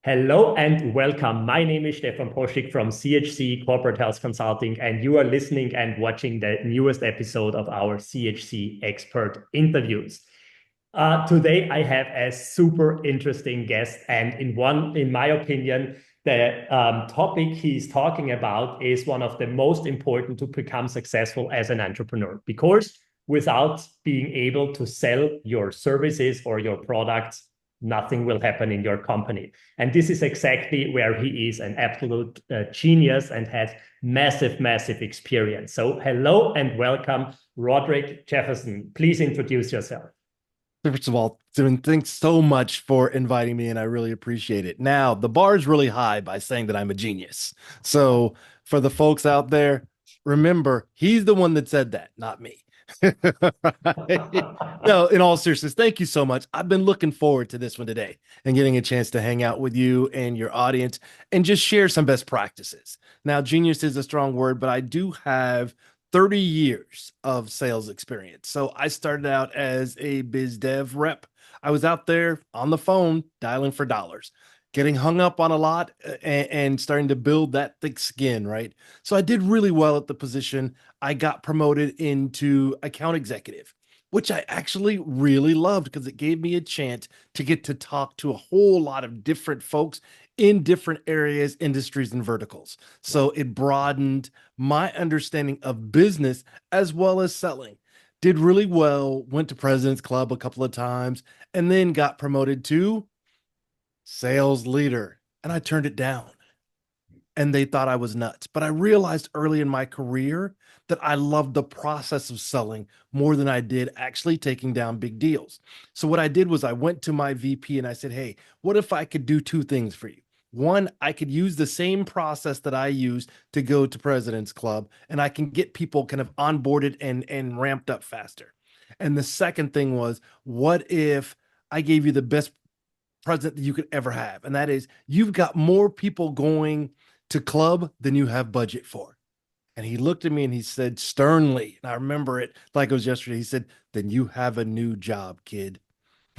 Hello and welcome. My name is Stephan Poschik from CHC Corporate Health Consulting, and you are listening and watching the newest episode of our CHC expert interviews. Today, I have a super interesting guest, and in my opinion, the topic he's talking about is one of the most important to become successful as an entrepreneur. Because without being able to sell your services or your products, nothing will happen in your company. And this is exactly where he is an absolute genius and has massive, massive experience. So hello and welcome, Roderick Jefferson. Please introduce yourself. First of all, Stephen, thanks so much for inviting me, and I really appreciate it. Now, the bar is really high by saying that I'm a genius. So, for the folks out there, remember, he's the one that said that, not me. No, in all seriousness, thank you so much. I've been looking forward to this one today and getting a chance to hang out with you and your audience and just share some best practices. Now, genius is a strong word, but I do have 30 years of sales experience. So I started out as a biz dev rep. I was out there on the phone dialing for dollars, getting hung up on a lot and starting to build that thick skin, right? So I did really well at the position. I got promoted into account executive, which I actually really loved because it gave me a chance to get to talk to a whole lot of different folks in different areas, industries, and verticals. So it broadened my understanding of business as well as selling. Did really well, went to President's Club a couple of times, and then got promoted to sales leader. And I turned it down and they thought I was nuts. But I realized early in my career that I loved the process of selling more than I did actually taking down big deals. So what I did was I went to my VP and I said, "Hey, what if I could do two things for you? One, I could use the same process that I used to go to President's Club, and I can get people kind of onboarded and ramped up faster. And the second thing was, what if I gave you the best present that you could ever have? And that is, you've got more people going to club than you have budget for." And he looked at me and he said sternly, and I remember it like it was yesterday. He said, "Then you have a new job, kid."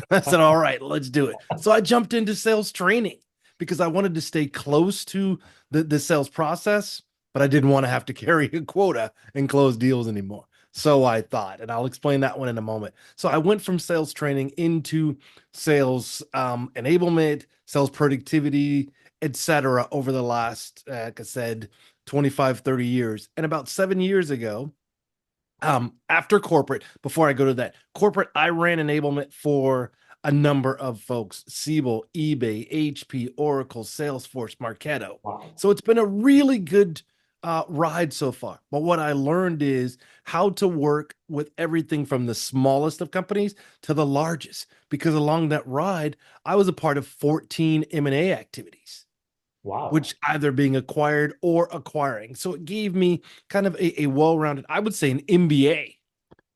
I said, "All right, let's do it." So I jumped into sales training because I wanted to stay close to the sales process, but I didn't want to have to carry a quota and close deals anymore. So I thought, and I'll explain that one in a moment. So I went from sales training into sales enablement, sales productivity, etc. over the last, like I said, 25, 30 years. And about 7 years ago, after corporate, before I go to that corporate, I ran enablement for a number of folks: Siebel, eBay, HP, Oracle, Salesforce, Marketo. Wow. So it's been a really good ride so far. But what I learned is how to work with everything from the smallest of companies to the largest, because along that ride, I was a part of 14 M&A activities, Wow. which either being acquired or acquiring. So it gave me kind of a well-rounded, I would say, an MBA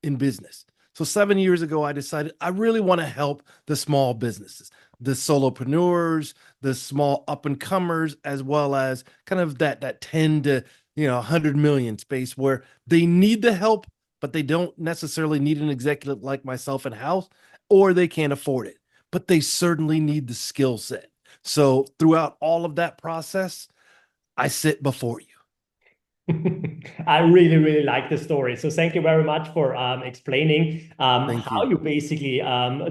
in business. So 7 years ago, I decided I really want to help the small businesses, the solopreneurs, the small up and comers, as well as kind of that 10 to 100 million space where they need the help, but they don't necessarily need an executive like myself in house, or they can't afford it, but they certainly need the skill set. So throughout all of that process, I sit before you. I really, really like the story. So thank you very much for explaining Thank how you. you basically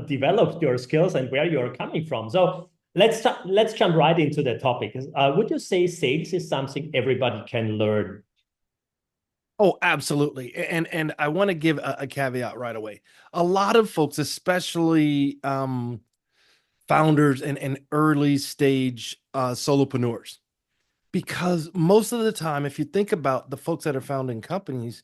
developed your skills and where you're coming from. So let's jump right into the topic. Would you say sales is something everybody can learn? Oh, absolutely. And I want to give a caveat right away. A lot of folks, especially founders and early stage solopreneurs, because most of the time, if you think about the folks that are founding companies,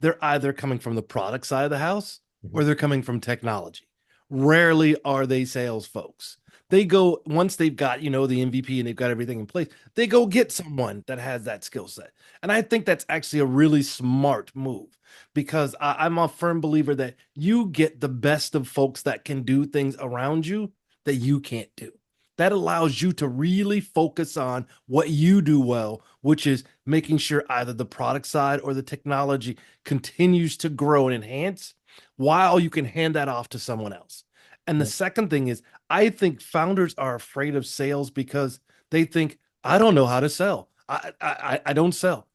they're either coming from the product side of the house or Mhm. they're coming from technology. Rarely are they sales folks. They go, once they've got, the MVP and they've got everything in place, they go get someone that has that skill set. And I think that's actually a really smart move, because I'm a firm believer that you get the best of folks that can do things around you that you can't do. That allows you to really focus on what you do well, which is making sure either the product side or the technology continues to grow and enhance while you can hand that off to someone else. And the second thing is, I think founders are afraid of sales because they think, I don't know how to sell. I don't sell.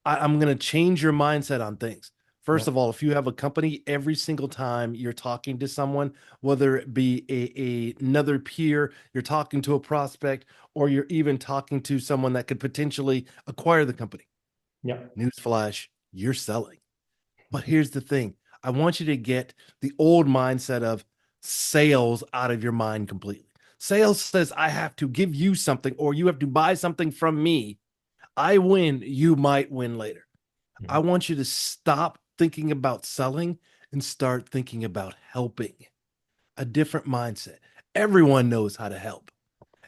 I'm going to change your mindset on things. Yeah. First of all, if you have a company, every single time you're talking to someone, whether it be another peer, you're talking to a prospect, or you're even talking to someone that could potentially acquire the company. Yeah. Newsflash, you're selling. But here's the thing. I want you to get the old mindset of sales out of your mind completely. Sales says I have to give you something or you have to buy something from me. I win, you might win later. I Mhm. want you to stop thinking about selling and start thinking about helping. A different mindset. Everyone knows how to help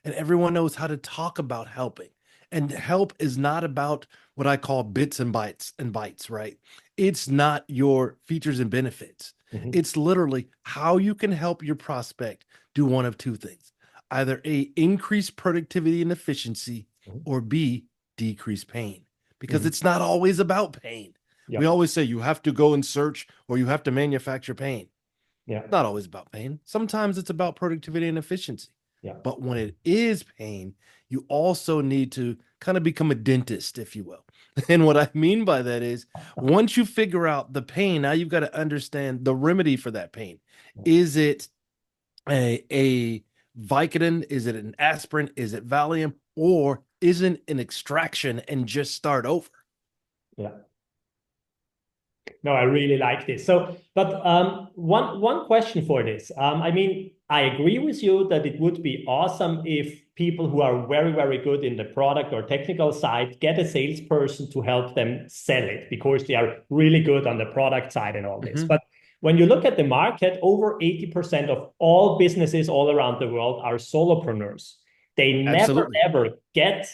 and everyone knows how to talk about helping. And help is not about what I call bits and bytes, right? It's not your features and benefits. Mhm. It's literally how you can help your prospect do one of two things. Either A, increase productivity and efficiency, Mhm. or B, decrease pain. Because Mhm. it's not always about pain. Yeah. We always say you have to go and search or you have to manufacture pain. Yeah. Not always about pain. Sometimes it's about productivity and efficiency. Yeah. But when it is pain, you also need to kind of become a dentist, if you will. And what I mean by that is once you figure out the pain, now you've got to understand the remedy for that pain. Is it a Vicodin? Is it an aspirin? Is it Valium? Or is it an extraction and just start over? Yeah. No, I really like this. So, but one question for this. I mean, I agree with you that it would be awesome if people who are very good in the product or technical side get a salesperson to help them sell it because they are really good on the product side and all this. Mhm. But when you look at the market, over 80% of all businesses all around the world are solopreneurs. They never Absolutely. ever get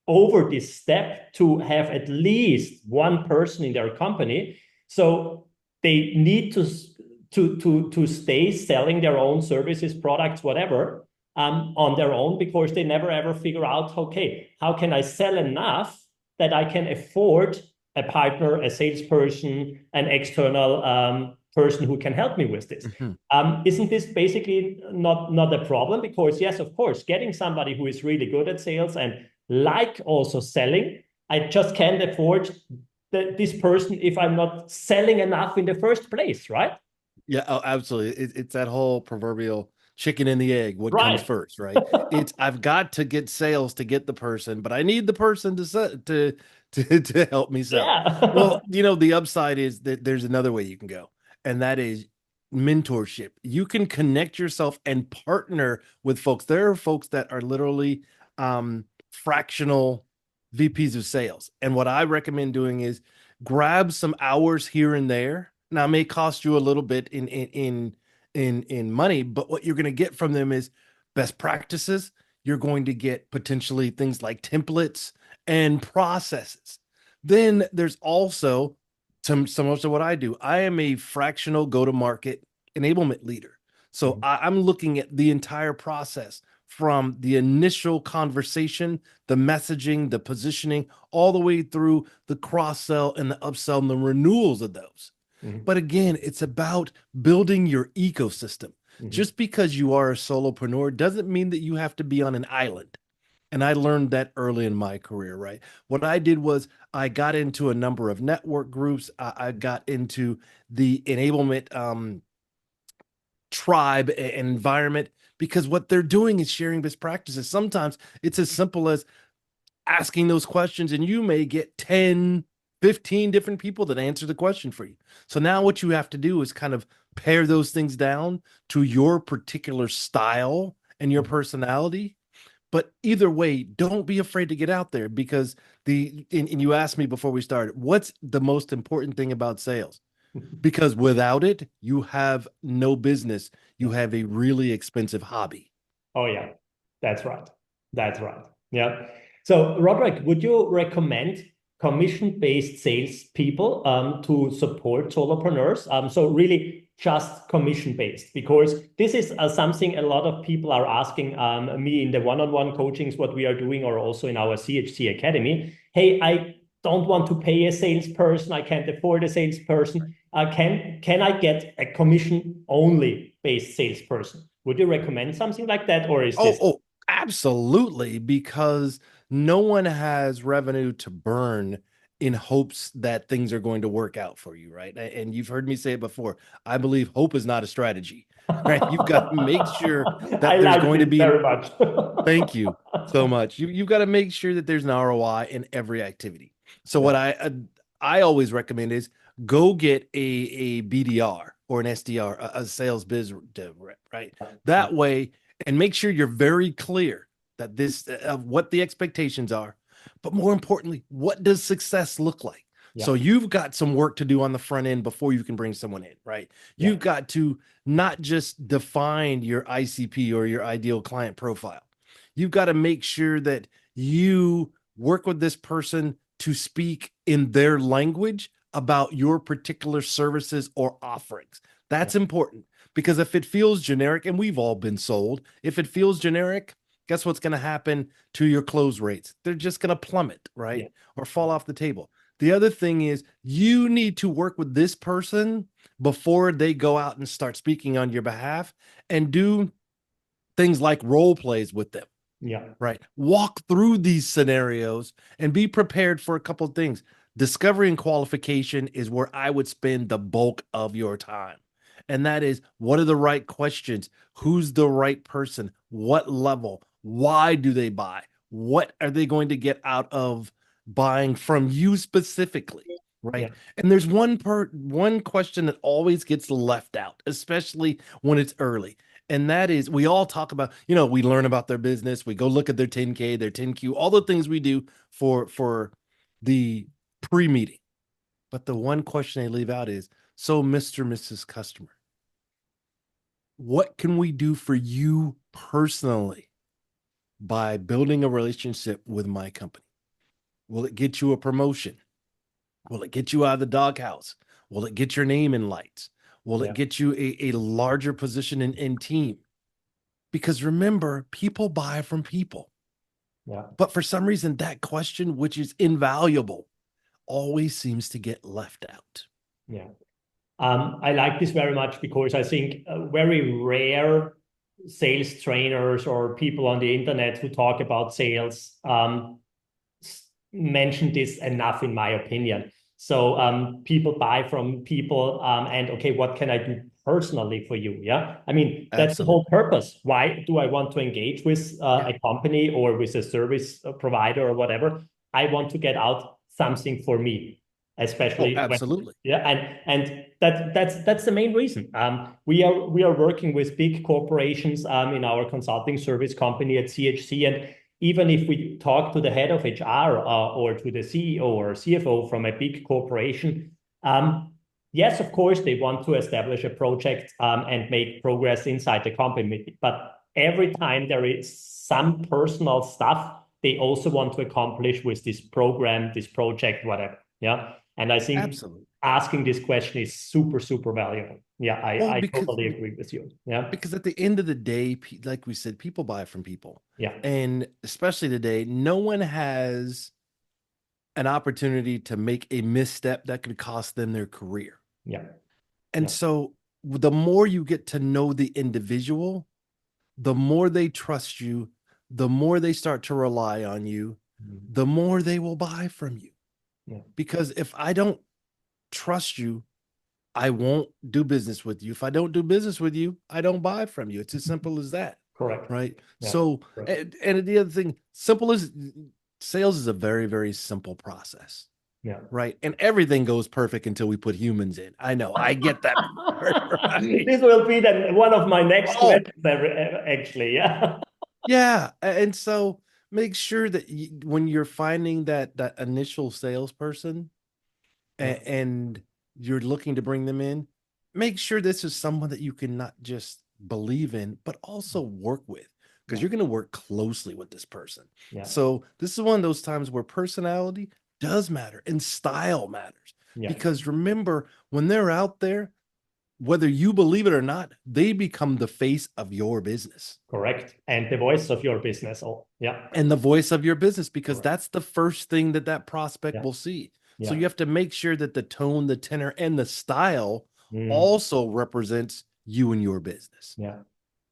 over this step to have at least one person in their company. So they need to stay selling their own services, products, whatever, on their own because they never ever figure out, okay, how can I sell enough that I can afford a partner, a salesperson, an external person who can help me with this. Mhm. Isn't this basically not a problem? Because yes, of course, getting somebody who is really good at sales and like also selling, I just can't afford this person if I'm not selling enough in the first place, right? Yeah, oh, absolutely. It's that whole proverbial chicken and the egg. What comes Right. first, right? It's I've got to get sales to get the person, but I need the person to to help me sell. Yeah. Well, the upside is that there's another way you can go, and that is mentorship. You can connect yourself and partner with folks. There are folks that are literally fractional VPs of sales, and what I recommend doing is grab some hours here and there. Now, it may cost you a little bit in money, but what you're going to get from them is best practices. You're going to get potentially things like templates and processes. Then there's also some of what I do. I am a fractional go-to-market enablement leader. So Mhm. I'm looking at the entire process from the initial conversation, the messaging, the positioning, all the way through the cross sell and the upsell and the renewals of those. Mhm. But again, it's about building your ecosystem. Mhm. Just because you are a solopreneur doesn't mean that you have to be on an island. And I learned that early in my career, right? What I did was I got into a number of network groups. I got into the enablement tribe and environment because what they're doing is sharing best practices. Sometimes it's as simple as asking those questions and you may get 10, 15 different people that answer the question for you. So now what you have to do is kind of pare those things down to your particular style and your personality. But either way, don't be afraid to get out there because and you asked me before we started, what's the most important thing about sales? Because without it, you have no business. You Yeah. have a really expensive hobby. Oh yeah, that's right. That's right. Yeah. So Roderick, would you recommend commission-based sales people to support solopreneurs? So really just commission-based, because this is something a lot of people are asking me in the one-on-one coachings, what we are doing, or also in our CHC Academy. Hey, I don't want to pay a salesperson. I can't afford a salesperson. Can I get a commission-only based salesperson? Would you recommend something like that, or is this? Oh, absolutely. Because no one has revenue to burn in hopes that things are going to work out for you, right? And you've heard me say it before. I believe hope is not a strategy, right? You've got to make sure I that there's like going to this be very much. thank you so much. You've got to make sure that there's an ROI in every activity. So Yeah, what I always recommend is go get a BDR or an SDR, a sales biz dev rep, right? yeah, That way, and make sure you're very clear that this of what the expectations are, but more importantly, what does success look like? yeah, So you've got some work to do on the front end before you can bring someone in, right? yeah, You've got to not just define your ICP or your ideal client profile. You've got to make sure that you work with this person to speak in their language about your particular services or offerings. yeah, That's important because if it feels generic, and we've all been sold, if it feels generic, guess what's going to happen to your close rates? They're just going to plummet, yeah, right? Or fall off the table. The other thing is you need to work with this person before they go out and start speaking on your behalf and do things like role plays with them, yeah, right? Walk through these scenarios and be prepared for a couple of things. Discovery and qualification is where I would spend the bulk of your time. And that is, what are the right questions? Who's the right person? What level? Why do they buy? What are they going to get out of buying from you specifically? yeah, Right. And there's one question that always gets left out, especially when it's early. And that is, we all talk about, we learn about their business, we go look at their 10K, their 10Q, all the things we do for the pre-meeting. But the one question they leave out is, so Mr. Mrs. Customer, what can we do for you personally by building a relationship with my company? Will it get you a promotion? Will it get you out of the doghouse? Will it get your name in lights? Will it yeah, get you a larger position in team? Because remember, people buy from people. yeah, But for some reason, that question, which is invaluable, always seems to get left out. yeah. I like this very much because I think very rare sales trainers or people on the internet who talk about sales mention this enough, in my opinion. So people buy from people, and okay, what can I do personally for you? Yeah, I mean that's the whole Absolutely. purpose. Why do I want to engage with Yeah. a company or with a service provider or whatever? I want to get out something for me, Oh, especially when absolutely. yeah, and that's the main reason. We are working with big corporations in our consulting service company at CHC, and even if we talk to the head of HR or to the CEO or CFO from a big corporation, yes, of course, they want to establish a project and make progress inside the company. But every time there is some personal stuff, they also want to accomplish with this program, this project, whatever. Yeah. And I think Absolutely. asking this question is super, super valuable. Yeah, Well, I totally agree with you. Yeah. because at the end of the day, like we said, people buy from people. Yeah. And especially today, no one has an opportunity to make a misstep that could cost them their career. Yeah. And Yeah. so the more you get to know the individual, the more they trust you, the more they start to rely on you, Mhm. the more they will buy from you. Yeah. Because if I don't trust you, I won't do business with you. If I don't do business with you, I don't buy from you. It's as simple as that. Correct. Right. Yeah. So, Correct. and the other thing, simple as sales is a very, very simple process. Yeah. Right. And everything goes perfect until we put humans in. I know. I get that part. Right. This will be then one of my next Oh, questions, actually. Yeah. yeah. And so make sure that when you're finding that initial salesperson Yeah. and you're looking to bring them in, make sure this is someone that you can not just believe in, but also work with because Yeah. you're going to work closely with this person. Yeah. So this is one of those times where personality does matter and style matters. Yeah. Because remember, when they're out there, whether you believe it or not, they become the face of your business Correct. And the voice of your business. Oh, yeah. and the voice of your business because Correct. that's the first thing that prospect Yeah. will see. So Yeah. you have to make sure that the tone, the tenor, and the style Mm. also represents you and your business. Yeah.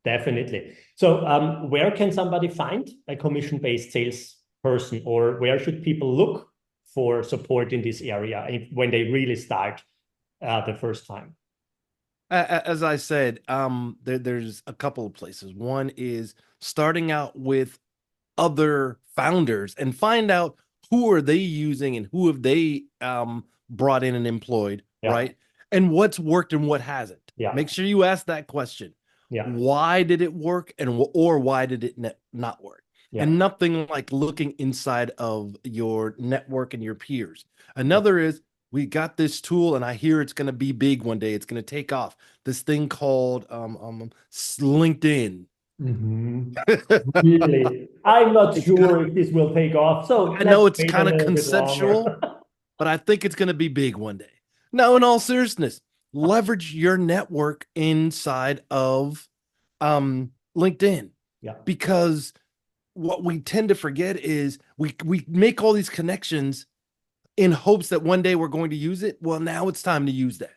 definitely. So where can somebody find a commission-based salesperson, or where should people look for support in this area when they really start the first time? As I said, there's a couple of places. One is starting out with other founders and find out who are they using and who have they brought in and employed, Yeah. right? And what's worked and what hasn't. Yeah. Make sure you ask that question. Yeah. Why did it work or why did it not work? Yeah. And nothing like looking inside of your network and your peers. Another is we got this tool and I hear it's going to be big one day. It's going to take off. This thing called LinkedIn. Really, I'm not sure if this will take off. So I know let's it's wait a kind of little bit longer. conceptual, but I think it's going to be big one day. No, in all seriousness, leverage your network inside of LinkedIn. Yeah. Because what we tend to forget is we make all these connections in hopes that one day we're going to use it. Well, now it's time to use that.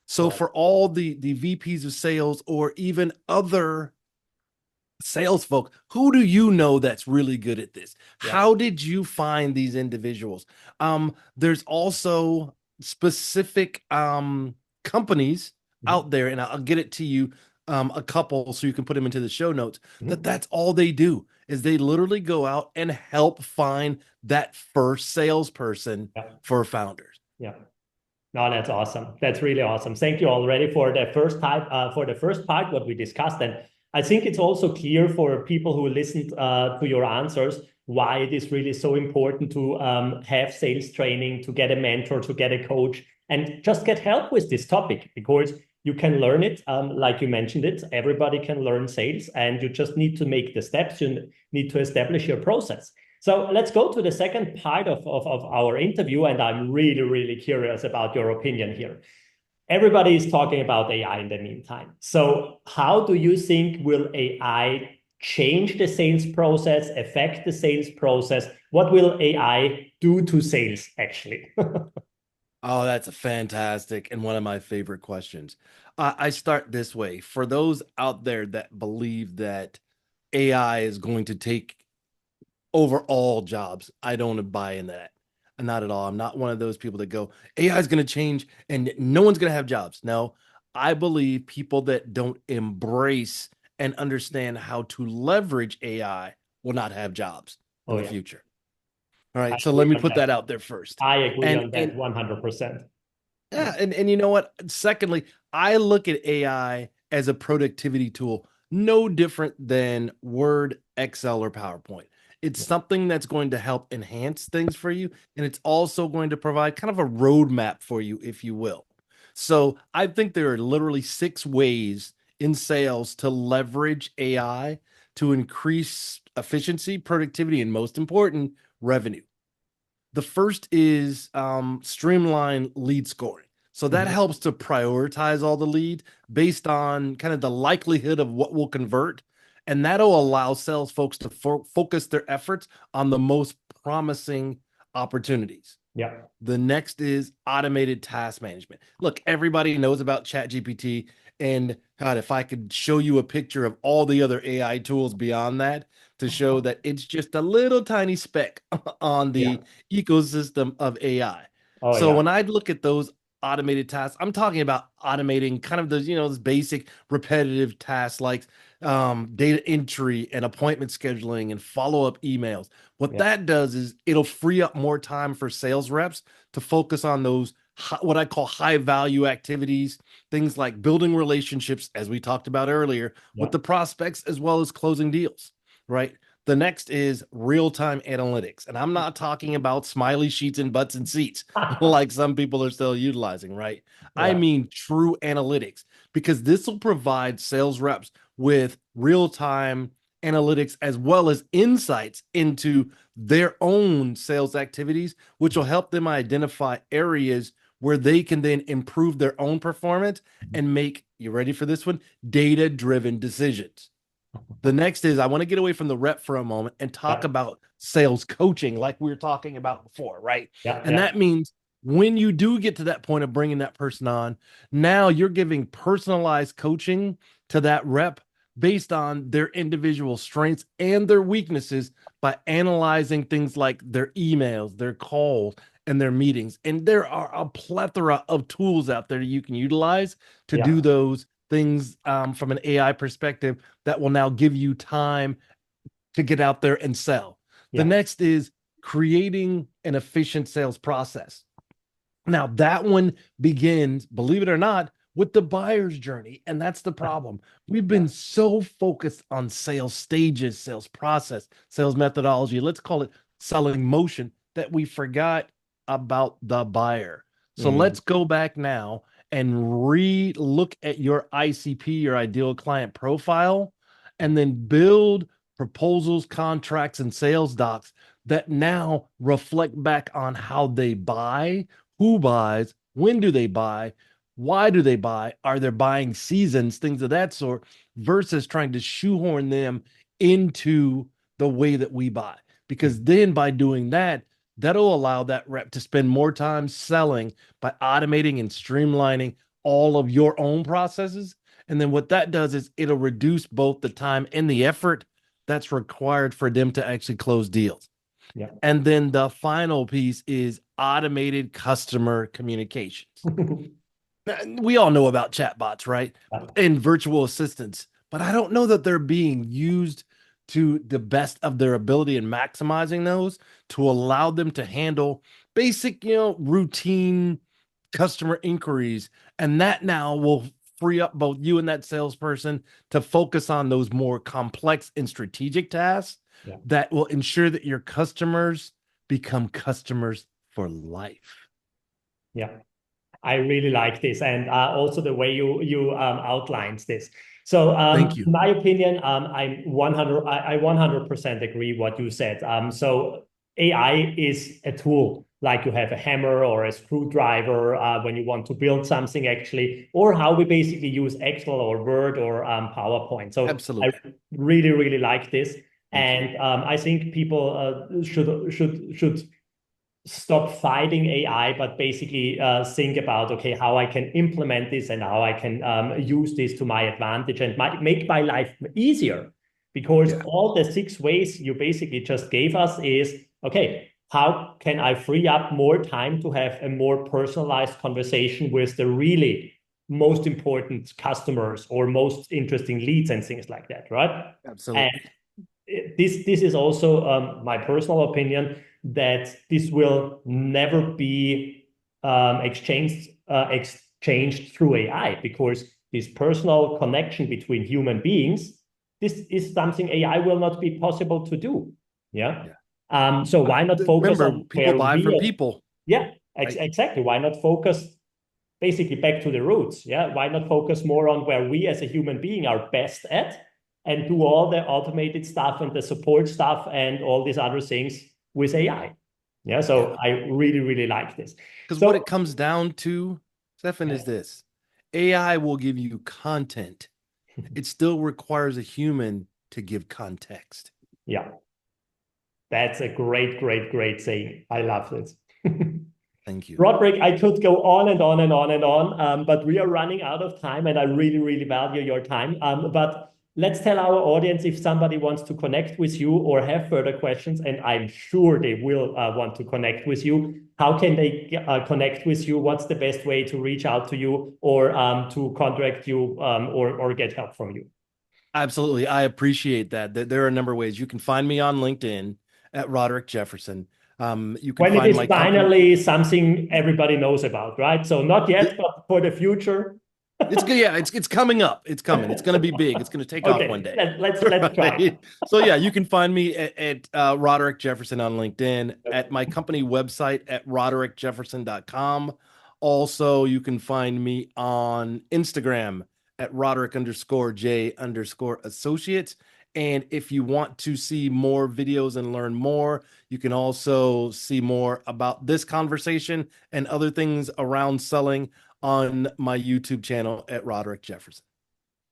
So for all the VPs of sales or even other sales folk, who do you know that's really good at this? Yeah. How did you find these individuals? There's also specific companies out there, and I'll get it to you a couple so you can put them into the show notes, that's all they do is they literally go out and help find that first salesperson for founders. Yeah. No, that's awesome. That's really awesome. Thank you already for the first time, for the first part, what we discussed. And I think it's also clear for people who listened to your answers why it is really so important to have sales training, to get a mentor, to get a coach, and just get help with this topic, because you can learn it. Like you mentioned it, everybody can learn sales, and you just need to make the steps. You need to establish your process. So let's go to the second part of our interview, and I'm really, really curious about your opinion here. Everybody is talking about AI in the meantime. So how do you think will AI change the sales process, affect the sales process? What will AI do to sales, actually? Oh, that's a fantastic and one of my favorite questions. I start this way. For those out there that believe that AI is going to take over all jobs, I don't buy in that. Not at all. I'm not one of those people that go, AI is going to change and no one's going to have jobs. No, I believe people that don't embrace and understand how to leverage AI will not have jobs in the future. All right. So let me put that out there first. I agree on that And 100%. yeah, and you know what? Secondly, I look at AI as a productivity tool, no different than Word, Excel, or PowerPoint. It's something that's going to help enhance things for you, and it's also going to provide kind of a roadmap for you, if you will. So I think there are literally 6 ways in sales to leverage AI to increase efficiency, productivity, and most important, revenue. The first is streamline lead scoring. So that helps to prioritize all the lead based on kind of the likelihood of what will convert. And that'll allow sales folks to focus their efforts on the most promising opportunities. Yeah. The next is automated task management. Look, everybody knows about ChatGPT. And God, if I could show you a picture of all the other AI tools beyond that to show that it's just a little tiny speck on the ecosystem of AI. So when I look at those automated tasks, I'm talking about automating kind of those, those basic repetitive tasks like data entry and appointment scheduling and follow-up emails. What that does is it'll free up more time for sales reps to focus on those what I call high value activities, things like building relationships, as we talked about earlier, with the prospects, as well as closing deals, right? The next is real-time analytics. And I'm not talking about smiley sheets and butts and seats like some people are still utilizing, right? I mean true analytics, because this will provide sales reps with real-time analytics as well as insights into their own sales activities, which will help them identify areas where they can then improve their own performance and make, you ready for this one, data-driven decisions. The next is I want to get away from the rep for a moment and talk about sales coaching like we were talking about before, right? And that means when you do get to that point of bringing that person on, now you're giving personalized coaching to that rep based on their individual strengths and their weaknesses by analyzing things like their emails, their calls, and their meetings. And there are a plethora of tools out there you can utilize to Yeah. do those things from an AI perspective that will now give you time to get out there and sell. The Yeah. next is creating an efficient sales process. Now, that one begins, believe it or not, with the buyer's journey. And that's the problem. We've been so focused on sales stages, sales process, sales methodology, let's call it selling motion, that we forgot about the buyer. So Mm. let's go back now and re-look at your ICP, your ideal client profile, and then build proposals, contracts, and sales docs that now reflect back on how they buy, who buys, when do they buy, why do they buy, are there buying seasons, things of that sort, versus trying to shoehorn them into the way that we buy. Because then by doing that, that'll allow that rep to spend more time selling by automating and streamlining all of your own processes. And then what that does is it'll reduce both the time and the effort that's required for them to actually close deals. Yeah. And then the final piece is automated customer communications. We all know about chatbots, right? And virtual assistants, but I don't know that they're being used to the best of their ability and maximizing those to allow them to handle basic, routine customer inquiries. And that now will free up both you and that salesperson to focus on those more complex and strategic tasks that will ensure that your customers become customers for life. Yeah. I really like this, and also the way you outlined this. So, Thank you. in my opinion, I 100% agree what you said. So AI is a tool, like you have a hammer or a screwdriver when you want to build something, actually, or how we basically use Excel or Word or PowerPoint. So Absolutely. I really, really like this, Thank and I think people should stop fighting AI, but basically think about, okay, how I can implement this and how I can use this to my advantage and make my life easier. Because all the 6 ways you basically just gave us is, okay, how can I free up more time to have a more personalized conversation with the really most important customers or most interesting leads and things like that, right? Absolutely. And this is also my personal opinion, that this will never be exchanged through AI, because this personal connection between human beings, this is something AI will not be possible to do. Yeah. So why not focus Remember, on people where buy from we people. yeah, Right? exactly. Why not focus basically back to the roots? Yeah. Why not focus more on where we as a human being are best at, and do all the automated stuff and the support stuff and all these other things with AI? Yeah. So I really, really like this. Because what So it comes down to, Stephan, is this: AI will give you content. It still requires a human to give context. yeah, that's a great, great, great saying. I love it. Thank you. Roderick, I could go on and on and on and on, but we are running out of time, and I really, really value your time. But let's tell our audience, if somebody wants to connect with you or have further questions, and I'm sure they will want to connect with you. How can they connect with you? What's the best way to reach out to you or to contact you or get help from you? Absolutely. I appreciate that. There are a number of ways. You can find me on LinkedIn at Roderick Jefferson. You can When it find is my company. finally something everybody knows about, right? So not yet, but for the future. It's good. Yeah, it's coming up. It's coming. It's going to be big. It's going to take off one Okay, day. let's try. Right? So yeah, you can find me at Roderick Jefferson on LinkedIn, at my company website at roderickjefferson.com. Also, you can find me on Instagram at Roderick_J_associates. And if you want to see more videos and learn more, you can also see more about this conversation and other things around selling on my YouTube channel at Roderick Jefferson.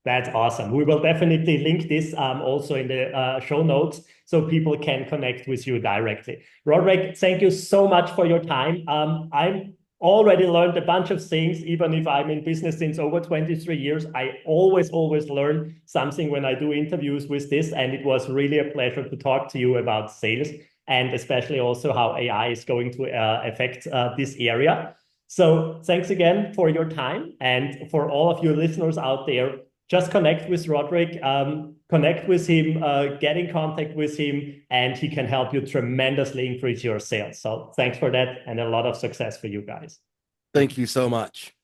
That's awesome. We will definitely link this also in the show notes so people can connect with you directly. Roderick, thank you so much for your time. I'm already learned a bunch of things. Even if I'm in business since over 23 years, I always learn something when I do interviews with this. And it was really a pleasure to talk to you about sales, and especially also how AI is going to affect this area. So thanks again for your time. And for all of you listeners out there, just connect with Roderick, connect with him, get in contact with him, and he can help you tremendously increase your sales. So thanks for that, and a lot of success for you guys. Thank you so much.